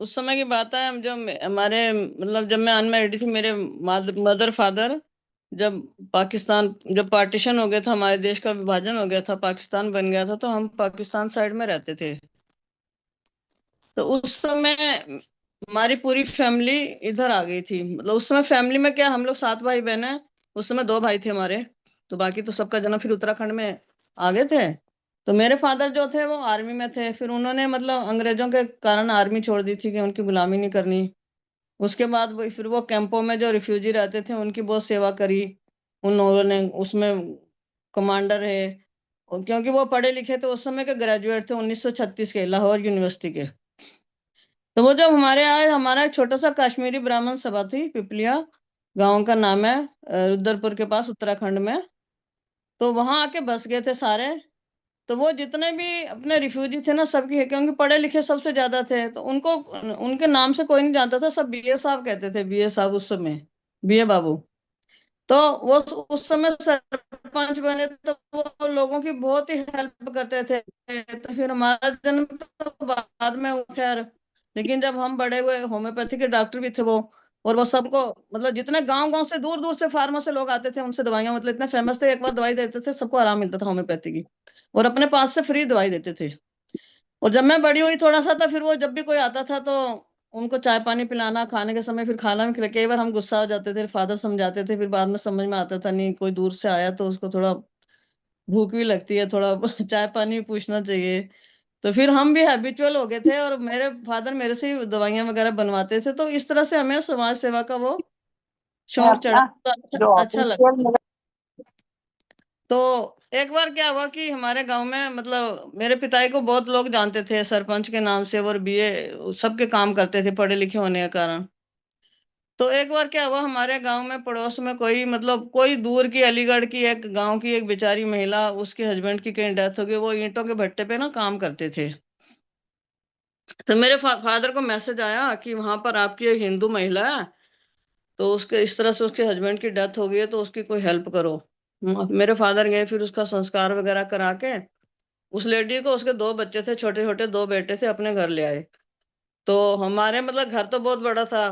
उस समय की बात है, हम जब हमारे मतलब जब मैं अनमेरिड थी, मेरे मदर फादर जब पाकिस्तान, जब पार्टीशन हो गया था, हमारे देश का विभाजन हो गया था, पाकिस्तान बन गया था, तो हम पाकिस्तान साइड में रहते थे। तो उस समय हमारी पूरी फैमिली इधर आ गई थी। मतलब उस समय फैमिली में क्या, हम लोग 7 भाई बहन हैं। उस समय 2 भाई थे हमारे, तो बाकी तो सबका जन्म फिर उत्तराखंड में आ गए थे। तो मेरे फादर जो थे वो आर्मी में थे, फिर उन्होंने मतलब अंग्रेजों के कारण आर्मी छोड़ दी थी कि उनकी गुलामी नहीं करनी। उसके बाद फिर वो कैंपों में जो रिफ्यूजी रहते थे उनकी बहुत सेवा करी। उन लोगों ने उसमें कमांडर है, और क्योंकि वो पढ़े लिखे थे, उस समय के ग्रेजुएट थे 1936 के, लाहौर यूनिवर्सिटी के। तो वो जब हमारे आए, हमारा एक छोटा सा कश्मीरी ब्राह्मण सभा थी, पिपलिया गांव का नाम है, रुद्रपुर के पास उत्तराखंड में। तो वहां आके बस गए थे सारे। तो वो जितने भी अपने रिफ्यूजी थे ना, सबकी है, क्योंकि पढ़े लिखे सबसे ज्यादा थे, तो उनको उनके नाम से कोई नहीं जानता था, सब बीए साहब कहते थे, बीए साहब उस समय, बीए बाबू। तो वो उस समय सरपंच बने, तो वो लोगों की बहुत ही हेल्प करते थे। तो फिर हमारा जन्म तो बाद में हुआ, खैर। लेकिन जब हम बड़े हुए, होम्योपैथी के डॉक्टर भी थे वो। और वो सबको, मतलब जितने गांव गांव से, दूर दूर से फार्मा से लोग आते थे, उनसे दवाइयां, मतलब इतने फेमस थे, एक बार दवाई देते थे सबको आराम मिलता था होम्योपैथी की। और अपने पास से फ्री दवाई देते थे। और जब मैं बड़ी हुई थोड़ा सा, तो फिर वो जब भी कोई आता था तो उनको चाय पानी पिलाना, खाने के समय फिर खाना भी खिला। कई बार हम गुस्सा हो जाते थे, फादर समझाते थे, फिर बाद में समझ में आता था, नहीं कोई दूर से आया तो उसको थोड़ा भूख भी लगती है, थोड़ा चाय पानी भी पूछना चाहिए। तो फिर हम भी हैबिचुअल हो गए थे, और मेरे फादर मेरे से ही दवाइयां वगैरह बनवाते थे। तो इस तरह से हमें समाज सेवा का वो मैं शौक चढ़ा, अपना तो जो अच्छा अच्छा ऑफिशियल लगा। मेरा। तो एक बार क्या हुआ कि हमारे गांव में, मतलब मेरे पिताजी को बहुत लोग जानते थे सरपंच के नाम से, और बीए सबके काम करते थे पढ़े लिखे होने के कारण। तो एक बार क्या हुआ, हमारे गांव में पड़ोस में कोई, मतलब कोई दूर की, अलीगढ़ की एक गांव की एक बेचारी महिला, उसके हस्बैंड की कहीं डेथ हो गई, वो ईंटों के भट्टे पे ना काम करते थे। तो मेरे फादर को मैसेज आया कि वहां पर आपकी एक हिंदू महिला है, तो उसके इस तरह से उसके हस्बैंड की डेथ हो गई है, तो उसकी कोई हेल्प करो। मेरे फादर गए, फिर उसका संस्कार वगैरह करा के उस लेडी को, उसके 2 बच्चे थे, छोटे छोटे 2 बेटे थे, अपने घर ले आए। तो हमारे मतलब घर तो बहुत बड़ा था।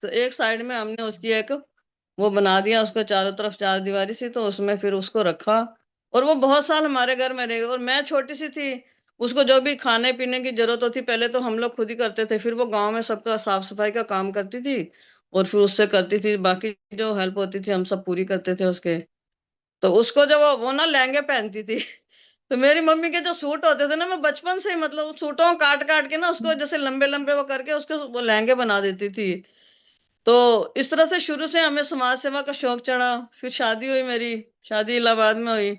तो एक साइड में हमने उसकी एक वो बना दिया, उसको चारों तरफ 4 दीवारी सी, तो उसमें फिर उसको रखा। और वो बहुत साल हमारे घर में रह गई, और मैं छोटी सी थी। उसको जो भी खाने पीने की जरूरत होती, पहले तो हम लोग खुद ही करते थे, फिर वो गांव में सबका साफ सफाई का काम करती थी। और फिर उससे करती थी, बाकी जो हेल्प होती थी हम सब पूरी करते थे उसके। तो उसको जब वो ना लहंगे पहनती थी, तो मेरी मम्मी के जो सूट होते थे ना, मैं बचपन से ही मतलब उस सूटों को काट काट के ना, उसको जैसे लंबे लंबे वो करके उसको वो लहंगे बना देती थी। तो इस तरह से शुरू से हमें समाज सेवा का शौक चढ़ा। फिर शादी हुई मेरी, शादी इलाहाबाद में हुई।